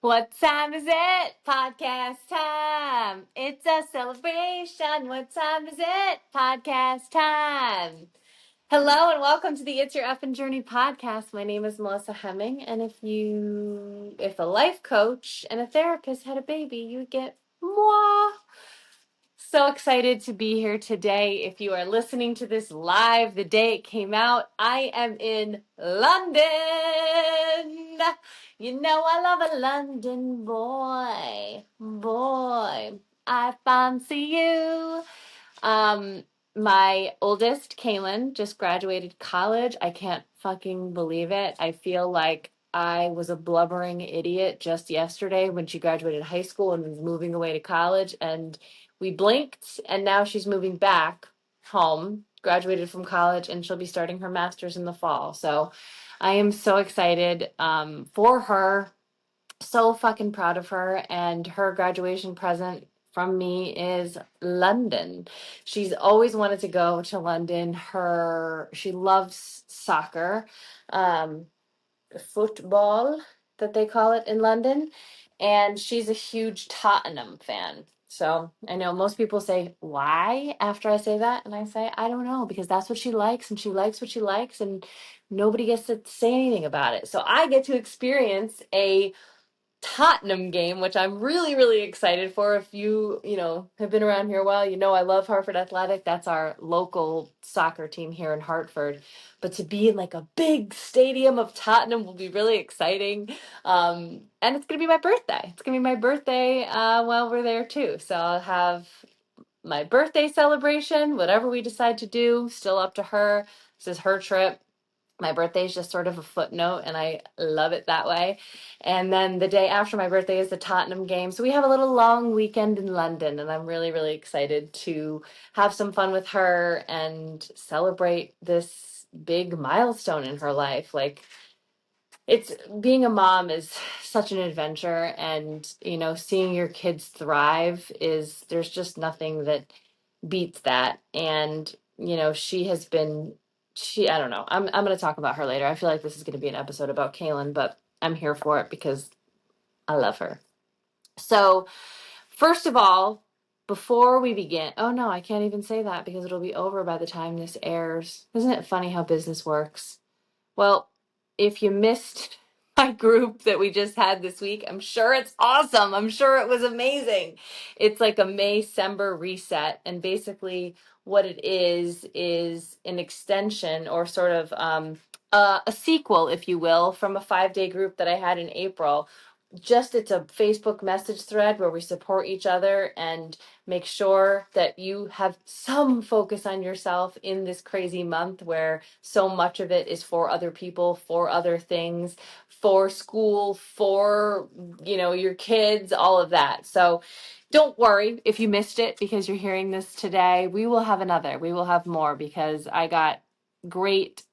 What time is it? Podcast time. It's a celebration. What time is it? Podcast time. Hello and welcome to the It's Your Effin' Journey podcast. My name is Melissa Hemming, and if a life coach and a therapist had a baby, you would get moi. So excited to be here today. If you are listening to this live the day it came out, I am in London. You know I love a London boy. Boy, I fancy you. My oldest, Kaylin, just graduated college. I can't fucking believe it. I feel like I was a blubbering idiot just yesterday when she graduated high school and was moving away to college. And we blinked, and now she's moving back home, graduated from college, and she'll be starting her master's in the fall. So I am so excited for her. So fucking proud of her, and her graduation present from me is London. She's always wanted to go to London. She loves soccer, um, football that they call it in London, and she's a huge Tottenham fan. So I know most people say, why, after I say that? And I say, I don't know, because that's what she likes, and she likes what she likes, and nobody gets to say anything about it. So I get to experience a Tottenham game, which I'm really, really excited for. If you have been around here a while, you know I love Hartford Athletic. That's our local soccer team here in Hartford. But to be in like a big stadium of Tottenham will be really exciting. And it's going to be my birthday. It's going to be my birthday while we're there too. So I'll have my birthday celebration, whatever we decide to do, still up to her. This is her trip. My birthday is just sort of a footnote, and I love it that way. And then the day after my birthday is the Tottenham game. So we have a little long weekend in London, and I'm really, really excited to have some fun with her and celebrate this big milestone in her life. Like, it's being a mom is such an adventure, and seeing your kids thrive there's just nothing that beats that. And I don't know, I'm going to talk about her later. I feel like this is going to be an episode about Kaylin, but I'm here for it because I love her. So first of all, before we begin, oh no, I can't even say that because it'll be over by the time this airs. Isn't it funny how business works? Well, if you missed my group that we just had this week, I'm sure it's awesome. I'm sure it was amazing. It's like a May-Cember reset. And basically what it is an extension, or sort of a sequel, if you will, from a 5-day group that I had in April. It's a Facebook message thread where we support each other and make sure that you have some focus on yourself in this crazy month where so much of it is for other people, for other things, for school, for, your kids, all of that. So don't worry if you missed it because you're hearing this today. We will have more, because I got great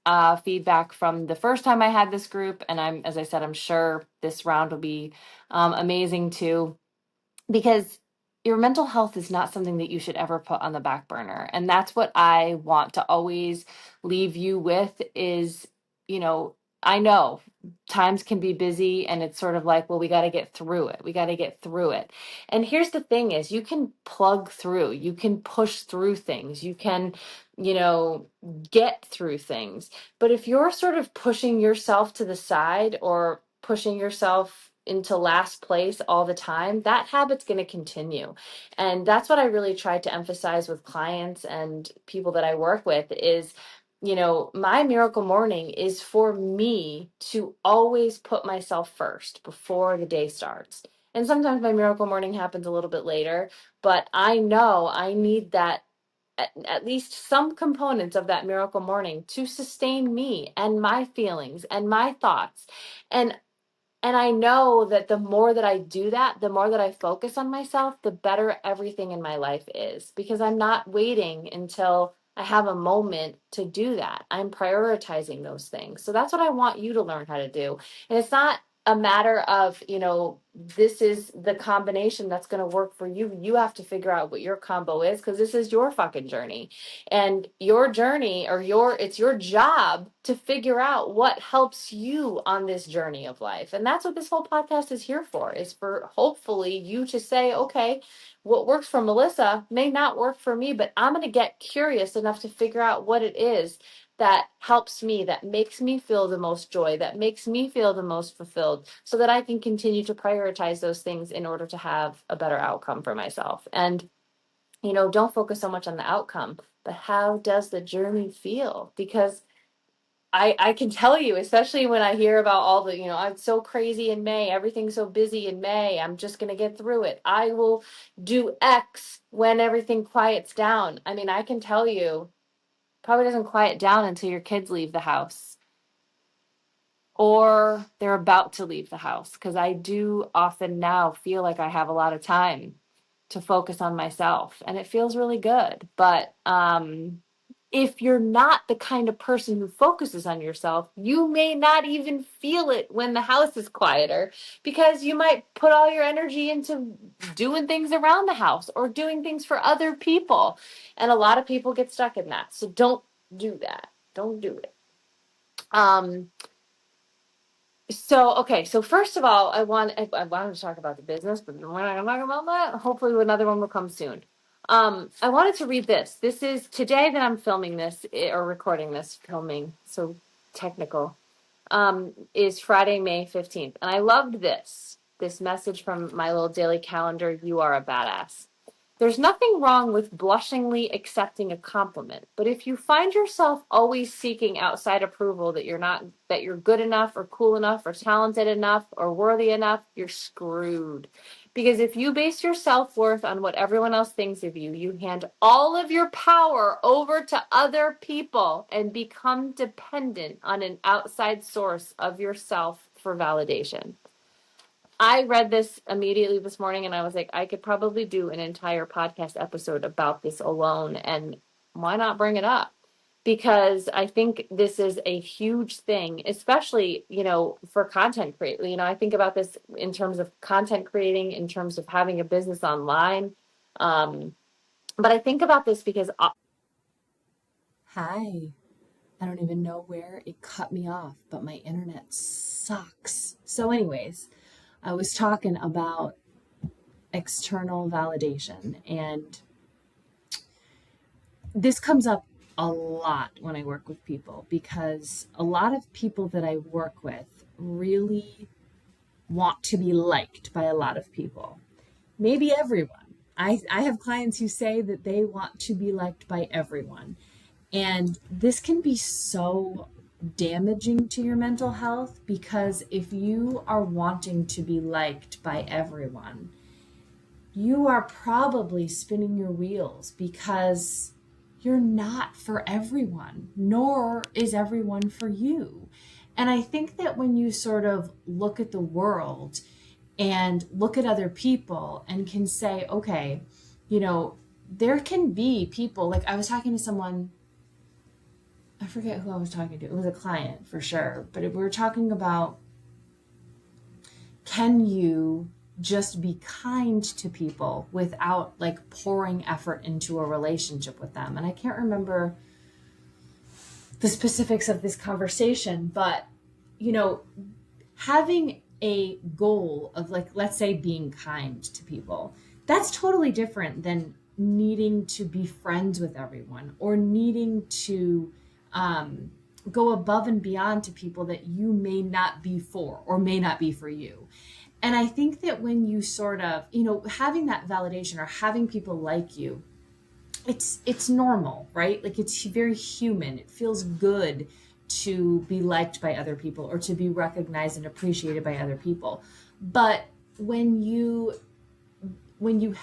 feedback from the first time I had this group, and as I said, I'm sure this round will be amazing too, because your mental health is not something that you should ever put on the back burner. And that's what I want to always leave you with is, I know times can be busy, and it's sort of like, well, we got to get through it. We got to get through it. And here's the thing is, you can plug through, you can push through things, you can, get through things. But if you're sort of pushing yourself to the side or pushing yourself into last place all the time, that habit's going to continue. And that's what I really try to emphasize with clients and people that I work with is, my miracle morning is for me to always put myself first before the day starts. And sometimes my miracle morning happens a little bit later, but I know I need that, at least some components of that miracle morning, to sustain me and my feelings and my thoughts. And I know that the more that I do that, the more that I focus on myself, the better everything in my life is, because I'm not waiting until I have a moment to do that. I'm prioritizing those things. So that's what I want you to learn how to do. And it's not a matter of, this is the combination that's going to work for you. You have to figure out what your combo is, because this is your fucking journey, and your journey, or it's your job to figure out what helps you on this journey of life. And that's what this whole podcast is here for, is for hopefully you to say, okay, what works for Melissa may not work for me, but I'm going to get curious enough to figure out what it is that helps me, that makes me feel the most joy, that makes me feel the most fulfilled, so that I can continue to prioritize those things in order to have a better outcome for myself. And, don't focus so much on the outcome, but how does the journey feel? Because I can tell you, especially when I hear about all the, it's so crazy in May, everything's so busy in May, I'm just going to get through it, I will do X when everything quiets down. I mean, I can tell you, probably doesn't quiet down until your kids leave the house or they're about to leave the house. Because I do often now feel like I have a lot of time to focus on myself, and it feels really good. But if you're not the kind of person who focuses on yourself, you may not even feel it when the house is quieter, because you might put all your energy into doing things around the house or doing things for other people. And a lot of people get stuck in that. So don't do that. Don't do it. So first of all, I wanted to talk about the business, but we're not going to talk about that. Hopefully another one will come soon. I wanted to read this. This is today that I'm filming this, or recording this, so technical, is Friday, May 15th. And I loved this message from my little daily calendar. You are a badass. There's nothing wrong with blushingly accepting a compliment, but if you find yourself always seeking outside approval that you're good enough or cool enough or talented enough or worthy enough, you're screwed. Because if you base your self-worth on what everyone else thinks of you, you hand all of your power over to other people and become dependent on an outside source of yourself for validation. I read this immediately this morning and I was like, I could probably do an entire podcast episode about this alone, and why not bring it up? Because I think this is a huge thing, especially, for content create. I think about this in terms of content creating, in terms of having a business online. But I think about this because Hi. I don't even know where it cut me off, but my internet sucks. So anyways, I was talking about external validation, and this comes up a lot when I work with people, because a lot of people that I work with really want to be liked by a lot of people. Maybe everyone. I have clients who say that they want to be liked by everyone. And this can be so damaging to your mental health, because if you are wanting to be liked by everyone, you are probably spinning your wheels, because you're not for everyone, nor is everyone for you. And I think that when you sort of look at the world and look at other people and can say, okay, there can be people, like I was talking to someone, I forget who I was talking to. It was a client for sure. But we were talking about, can you just be kind to people without like pouring effort into a relationship with them? And I can't remember the specifics of this conversation, but, having a goal of, like, let's say being kind to people, that's totally different than needing to be friends with everyone, or needing to go above and beyond to people that you may not be for, or may not be for you. And I think that when you sort of, having that validation or having people like you, it's normal, right? Like, it's very human. It feels good to be liked by other people, or to be recognized and appreciated by other people. But when you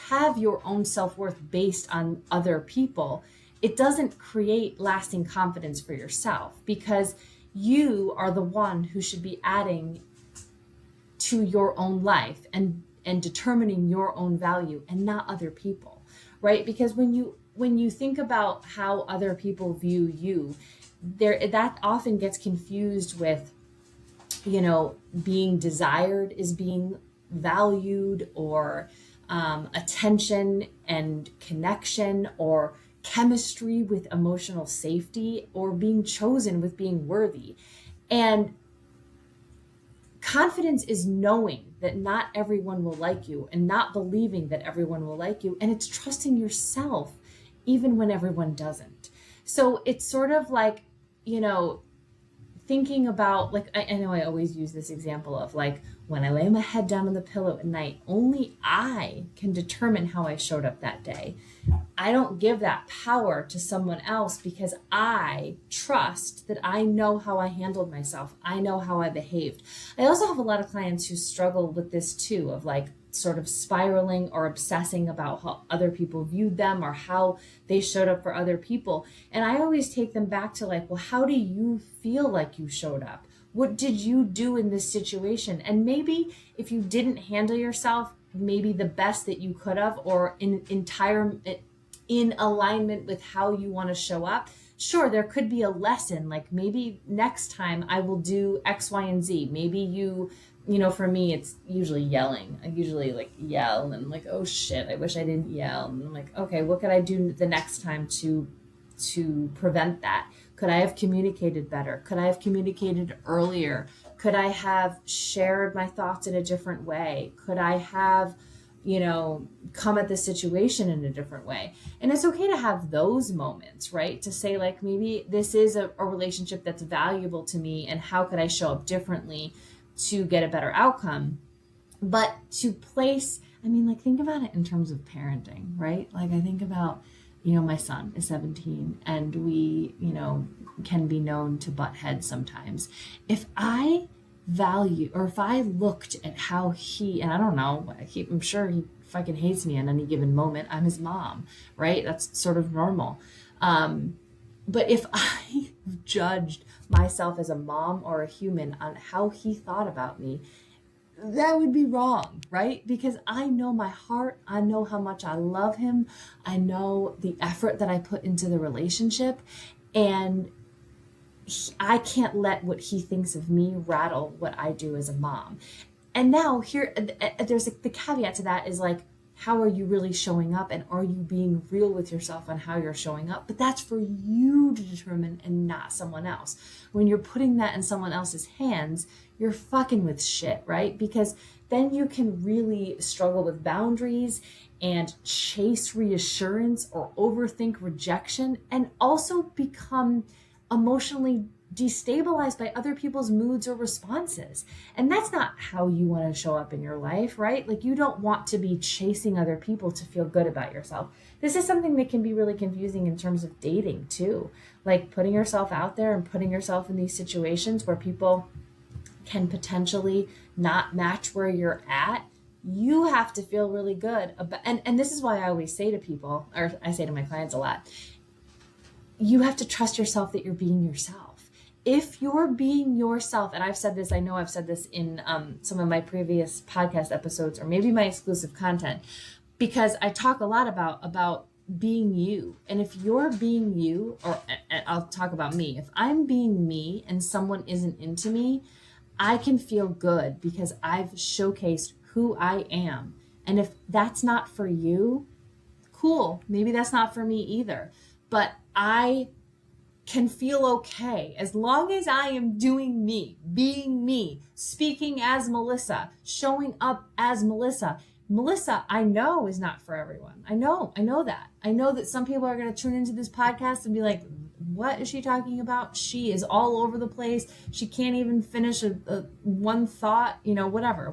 have your own self-worth based on other people, it doesn't create lasting confidence for yourself, because you are the one who should be adding to your own life and determining your own value, and not other people, right? Because when you think about how other people view you, that often gets confused with, being desired is being valued, or attention and connection, or chemistry with emotional safety, or being chosen with being worthy. And confidence is knowing that not everyone will like you, and not believing that everyone will like you. And it's trusting yourself even when everyone doesn't. So it's sort of like, thinking about, like, I know I always use this example of, like, when I lay my head down on the pillow at night, only I can determine how I showed up that day. I don't give that power to someone else, because I trust that I know how I handled myself. I know how I behaved. I also have a lot of clients who struggle with this too, of like sort of spiraling or obsessing about how other people viewed them, or how they showed up for other people. And I always take them back to, like, well, how do you feel like you showed up? What did you do in this situation? And maybe if you didn't handle yourself maybe the best that you could have, or in alignment with how you want to show up, sure, there could be a lesson, like maybe next time I will do X, Y, and Z. Maybe for me, it's usually yelling. I usually like yell, and I'm like, oh shit, I wish I didn't yell. And I'm like, okay, what could I do the next time to prevent that? Could I have communicated better? Could I have communicated earlier? Could I have shared my thoughts in a different way? Could I have, come at the situation in a different way? And it's okay to have those moments, right? To say, like, maybe this is a relationship that's valuable to me, and how could I show up differently to get a better outcome? But to place, like, think about it in terms of parenting, right? Like, I think about, my son is 17, and we, can be known to butt heads sometimes. If I looked at how and I don't know, I'm sure he fucking hates me at any given moment. I'm his mom, right? That's sort of normal. But if I judged myself as a mom or a human on how he thought about me, that would be wrong, right? Because I know my heart. I know how much I love him. I know the effort that I put into the relationship, and I can't let what he thinks of me rattle what I do as a mom. And now here, there's the caveat to that is, like, how are you really showing up, and are you being real with yourself on how you're showing up? But that's for you to determine, and not someone else. When you're putting that in someone else's hands, you're fucking with shit, right? Because then you can really struggle with boundaries, and chase reassurance, or overthink rejection, and also become emotionally destabilized by other people's moods or responses. And that's not how you want to show up in your life, right? Like, you don't want to be chasing other people to feel good about yourself. This is something that can be really confusing in terms of dating too. Like, putting yourself out there and putting yourself in these situations where people can potentially not match where you're at. You have to feel really good about, and this is why I always say to people, or I say to my clients a lot, you have to trust yourself that you're being yourself. If you're being yourself, and I've said this, I know I've said this in some of my previous podcast episodes, or maybe my exclusive content, because I talk a lot about being you. And if you're being you, or I'll talk about me, if I'm being me and someone isn't into me, I can feel good because I've showcased who I am. And if that's not for you, cool, maybe that's not for me either. But I can feel okay as long as I am doing me, being me, speaking as Melissa, showing up as Melissa. Melissa, I know, is not for everyone. I know that. I know that some people are going to tune into this podcast and be like, what is she talking about? She is all over the place. She can't even finish a one thought, whatever.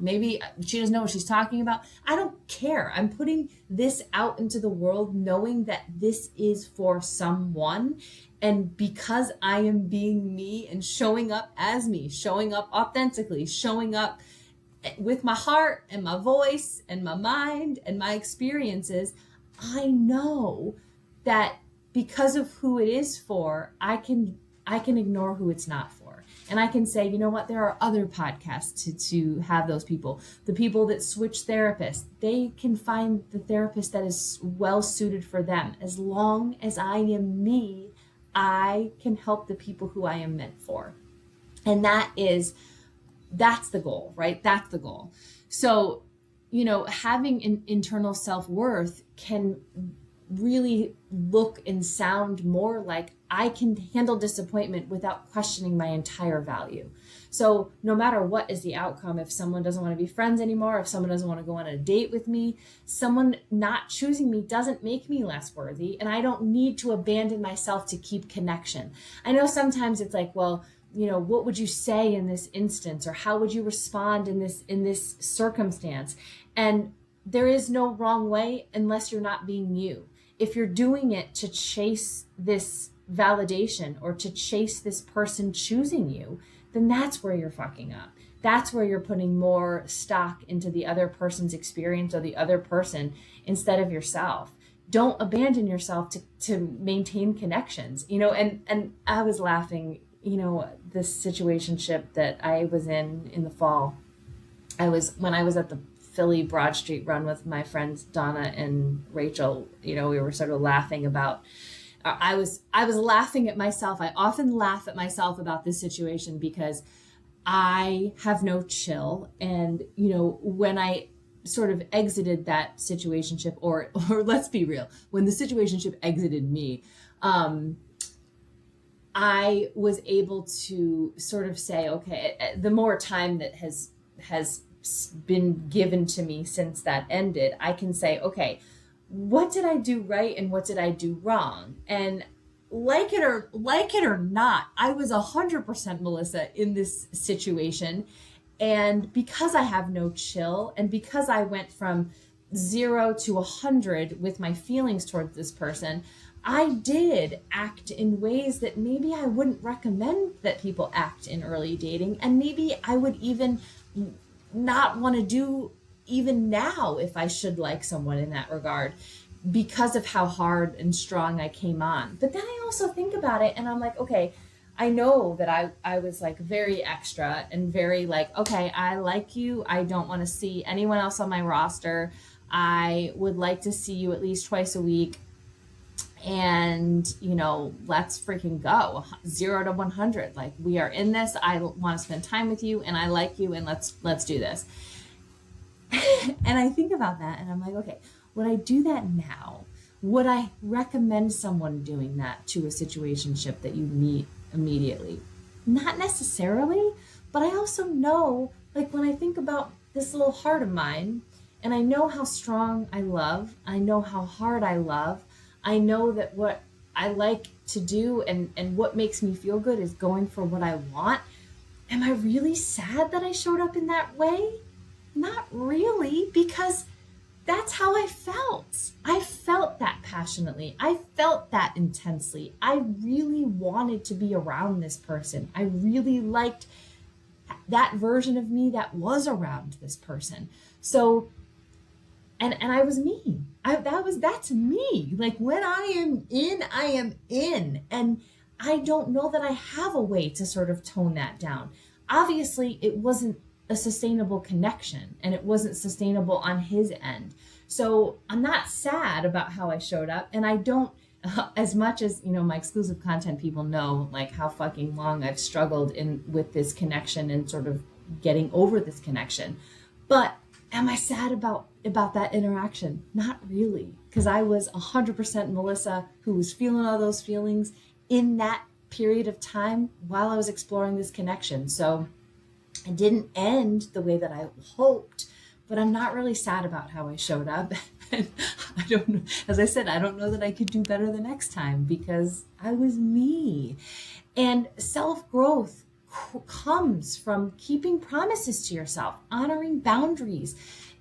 Maybe she doesn't know what she's talking about. I don't care. I'm putting this out into the world knowing that this is for someone. And because I am being me and showing up as me, showing up authentically, showing up with my heart and my voice and my mind and my experiences, I know that because of who it is for, I can ignore who it's not for. And I can say, you know what, there are other podcasts to have those people. The people that switch therapists, they can find the therapist that is well suited for them. As long as I am me, I can help the people who I am meant for. And that's the goal, right? That's the goal. So, having an internal self-worth can really look and sound more like I can handle disappointment without questioning my entire value. So no matter what is the outcome, if someone doesn't want to be friends anymore, if someone doesn't want to go on a date with me, someone not choosing me doesn't make me less worthy, and I don't need to abandon myself to keep connection. I know sometimes it's like, well, what would you say in this instance, or how would you respond in this circumstance? And there is no wrong way unless you're not being you. If you're doing it to chase this validation or to chase this person choosing you, then that's where you're fucking up. That's where you're putting more stock into the other person's experience or the other person instead of yourself. Don't abandon yourself to maintain connections, and I was laughing, this situationship that I was in the fall. When I was at the Philly Broad Street run with my friends Donna and Rachel, we were sort of laughing about, I was laughing at myself. I often laugh at myself about this situation because I have no chill. And, when I sort of exited that situationship, or let's be real, when the situationship exited me, I was able to sort of say, okay, the more time that has been given to me since that ended, I can say, okay, what did I do right and what did I do wrong? And like it or not, I was 100% Melissa in this situation. And because I have no chill, and because I went from 0 to 100 with my feelings towards this person, I did act in ways that maybe I wouldn't recommend that people act in early dating. And maybe I would even not want to do even now if I should like someone in that regard, because of how hard and strong I came on. But then I also think about it and I'm like, okay, I know that I was like very extra and very like, okay, I like you. I don't want to see anyone else on my roster. I would like to see you at least twice a week. And, let's freaking go 0 to 100. Like, we are in this. I want to spend time with you and I like you, and let's do this. And I think about that and I'm like, okay, would I do that now? Would I recommend someone doing that to a situationship that you meet immediately? Not necessarily, but I also know, like, when I think about this little heart of mine, and I know how strong I love, I know how hard I love, I know that what I like to do and what makes me feel good is going for what I want. Am I really sad that I showed up in that way? Not really, because that's how I felt. I felt that passionately. I felt that intensely. I really wanted to be around this person. I really liked that version of me that was around this person. So, and I was me. That's me. Like, when I am in, I am in. And I don't know that I have a way to sort of tone that down. Obviously, it wasn't a sustainable connection, and it wasn't sustainable on his end. So I'm not sad about how I showed up, and I don't, as much as, my exclusive content people know, like, how fucking long I've struggled with this connection and sort of getting over this connection. But am I sad about that interaction? Not really, because I was 100% Melissa, who was feeling all those feelings in that period of time while I was exploring this connection. So it didn't end the way that I hoped, but I'm not really sad about how I showed up. And I don't know, as I said, I don't know that I could do better the next time, because I was me. And self-growth comes from keeping promises to yourself, honoring boundaries.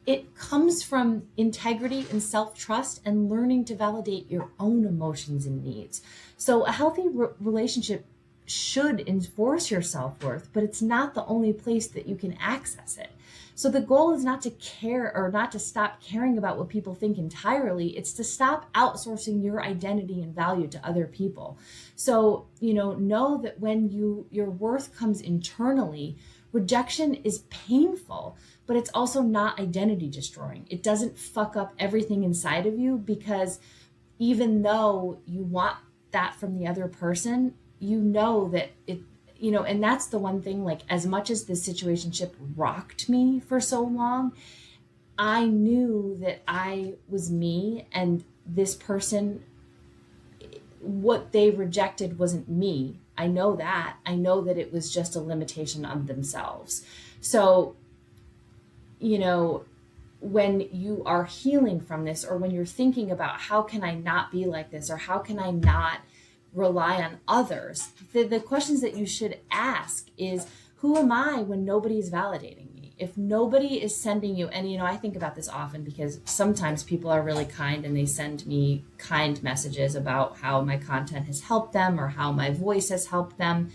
It comes from integrity and self-trust and learning to validate your own emotions and needs. So a healthy relationship should enforce your self-worth, but it's not the only place that you can access it. So the goal is not to care, or not to stop caring about what people think entirely. It's to stop outsourcing your identity and value to other people. So, know that when your worth comes internally, rejection is painful, but it's also not identity destroying. It doesn't fuck up everything inside of you, because even though you want that from the other person, you know that and that's the one thing, like, as much as this situationship rocked me for so long, I knew that I was me, and this person, what they rejected wasn't me. I know that. I know that it was just a limitation on themselves. So, when you are healing from this, or when you're thinking about how can I not be like this, or how can I not rely on others, the questions that you should ask is, who am I when nobody's validating me? If nobody is sending you, and I think about this often because sometimes people are really kind and they send me kind messages about how my content has helped them or how my voice has helped them.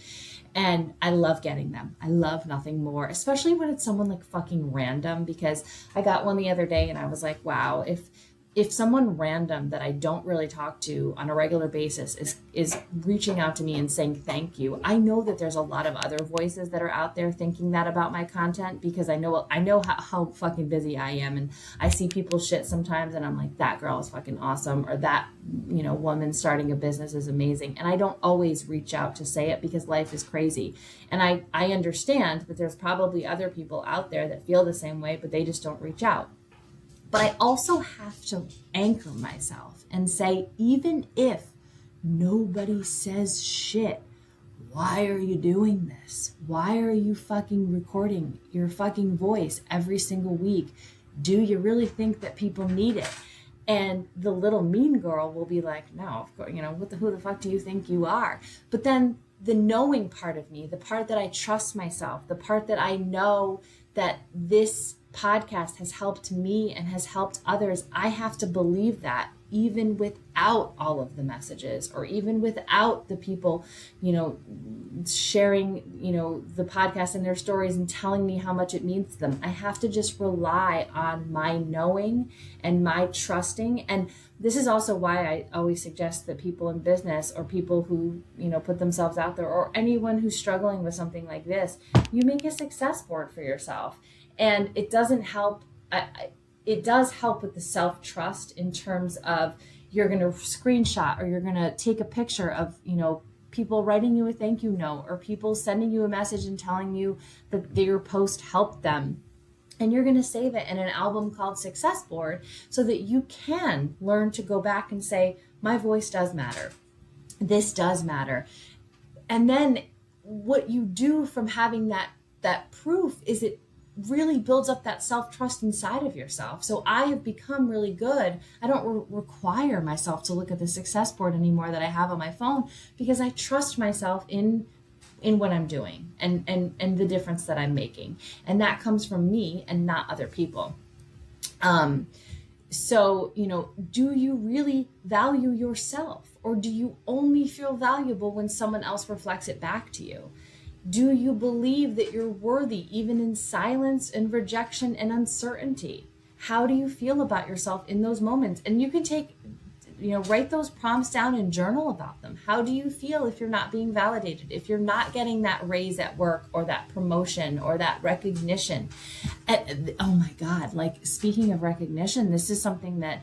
And I love getting them. I love nothing more, especially when it's someone like fucking random, because I got one the other day and I was like, wow, if someone random that I don't really talk to on a regular basis is reaching out to me and saying thank you, I know that there's a lot of other voices that are out there thinking that about my content, because I know how fucking busy I am, and I see people shit sometimes and I'm like, that girl is fucking awesome, or that woman starting a business is amazing. And I don't always reach out to say it because life is crazy, and I understand that there's probably other people out there that feel the same way, but they just don't reach out. But I also have to anchor myself and say, even if nobody says shit, why are you doing this? Why are you fucking recording your fucking voice every single week? Do you really think that people need it? And the little mean girl will be like, no, of course, who the fuck do you think you are? But then the knowing part of me, the part that I trust myself, the part that I know that this podcast has helped me and has helped others, I have to believe that even without all of the messages, or even without the people, sharing, the podcast and their stories and telling me how much it means to them. I have to just rely on my knowing and my trusting. And this is also why I always suggest that people in business, or people who, put themselves out there, or anyone who's struggling with something like this, you make a success board for yourself. And it doesn't help. It does help with the self-trust, in terms of you're going to screenshot, or you're going to take a picture of, people writing you a thank you note, or people sending you a message and telling you that your post helped them. And you're going to save it in an album called Success Board, so that you can learn to go back and say, my voice does matter. This does matter. And then what you do from having that proof is it really builds up that self-trust inside of yourself. So I have become really good. I don't require myself to look at the success board anymore that I have on my phone, because I trust myself in what I'm doing and the difference that I'm making. And that comes from me and not other people. So, do you really value yourself, or do you only feel valuable when someone else reflects it back to you? Do you believe that you're worthy even in silence and rejection and uncertainty? How do you feel about yourself in those moments? And you can take, write those prompts down and journal about them. How do you feel if you're not being validated, if you're not getting that raise at work, or that promotion, or that recognition? And, oh my God, like, speaking of recognition, this is something that,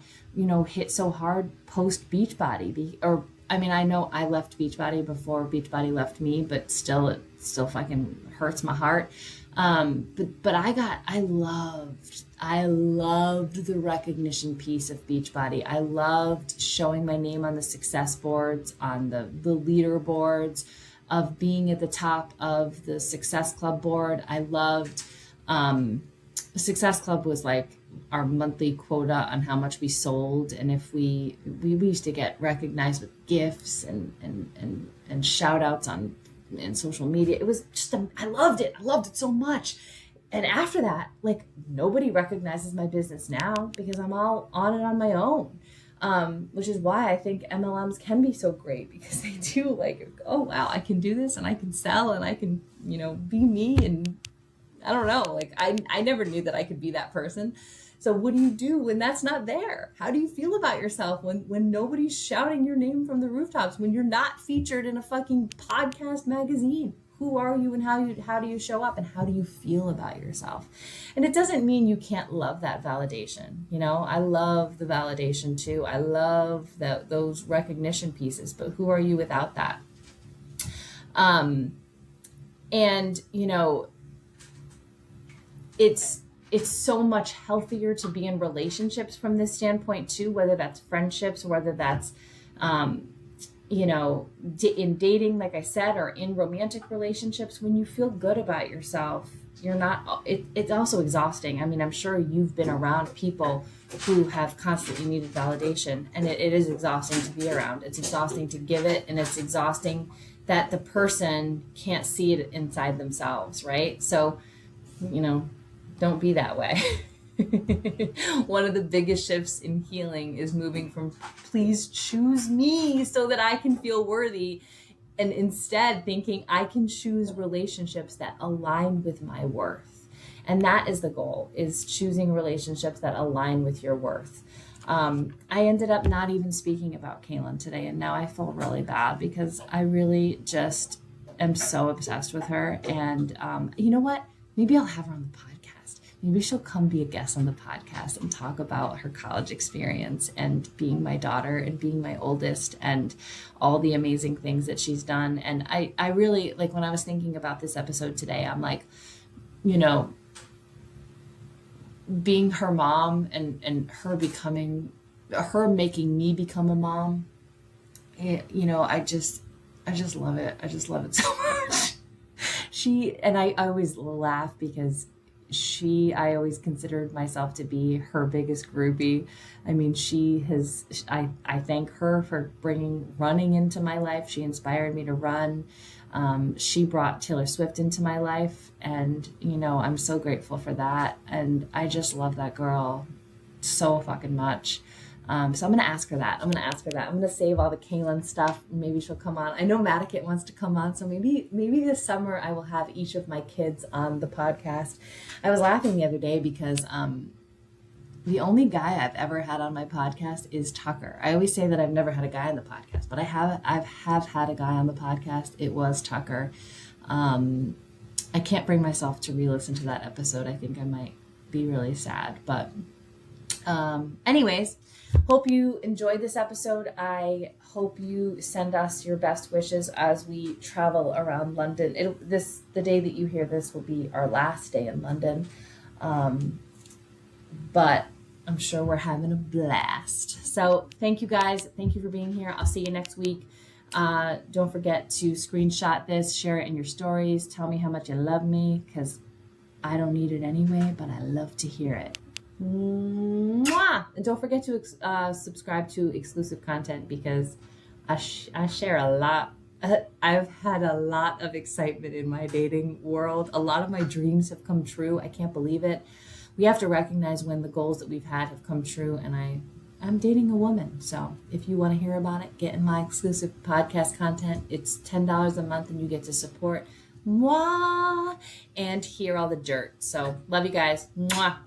hit so hard post Beachbody, I know I left Beachbody before Beachbody left me, but it still fucking hurts my heart. But I loved the recognition piece of Beachbody. I loved showing my name on the success boards, on the leaderboards, of being at the top of the Success Club board. I loved, Success Club was like our monthly quota on how much we sold, and if we used to get recognized with gifts and shout outs on social media. It was just I loved it so much. And after that, like, nobody recognizes my business now, because I'm all on it on my own, which is why I think MLMs can be so great, because they do, like, oh wow, I can do this, and I can sell, and I can be me, and I don't know, like, I never knew that I could be that person. So what do you do when that's not there? How do you feel about yourself when nobody's shouting your name from the rooftops, when you're not featured in a fucking podcast magazine? Who are you, and how do you show up, and how do you feel about yourself? And it doesn't mean you can't love that validation. I love the validation too. I love those recognition pieces, but who are you without that? And, you know, it's so much healthier to be in relationships from this standpoint too, whether that's friendships, whether that's, you know, in dating, like I said, or in romantic relationships. When you feel good about yourself, you're not, it's also exhausting. I mean, I'm sure you've been around people who have constantly needed validation, and it is exhausting to be around. It's exhausting to give it, and it's exhausting that the person can't see it inside themselves, right? So, you know, don't be that way. One of the biggest shifts in healing is moving from please choose me so that I can feel worthy, and instead thinking I can choose relationships that align with my worth. And that is the goal, is choosing relationships that align with your worth. I ended up not even speaking about Kaylin today, and now I feel really bad because I really just am so obsessed with her. And you know what? Maybe I'll have her on the podcast. Maybe she'll come be a guest on the podcast and talk about her college experience and being my daughter and being my oldest and all the amazing things that she's done. And I really, like, when I was thinking about this episode today, I'm like, you know, being her mom and her making me become a mom, you know, I just love it. I just love it so much. I always laugh because I always considered myself to be her biggest groupie. I mean, I thank her for bringing running into my life. She inspired me to run. She brought Taylor Swift into my life, and, you know, I'm so grateful for that. And I just love that girl so fucking much. So I'm going to ask her that. I'm going to save all the Kaylin stuff. Maybe she'll come on. I know Madikit wants to come on. So maybe this summer I will have each of my kids on the podcast. I was laughing the other day because the only guy I've ever had on my podcast is Tucker. I always say that I've never had a guy on the podcast, but I've had a guy on the podcast. It was Tucker. I can't bring myself to re-listen to that episode. I think I might be really sad. But anyways, hope you enjoyed this episode. I hope you send us your best wishes as we travel around London. The day that you hear this will be our last day in London. But I'm sure we're having a blast. So thank you guys. Thank you for being here. I'll see you next week. Don't forget to screenshot this, share it in your stories. Tell me how much you love me, because I don't need it anyway, but I love to hear it. Mwah! And don't forget to subscribe to exclusive content, because I share a lot. I've had a lot of excitement in my dating world. A lot of my dreams have come true. I can't believe it. We have to recognize when the goals that we've had have come true, and I'm dating a woman. So if you want to hear about it, get in my exclusive podcast content. It's $10 a month, and you get to support moi and hear all the dirt. So love you guys. Mwah.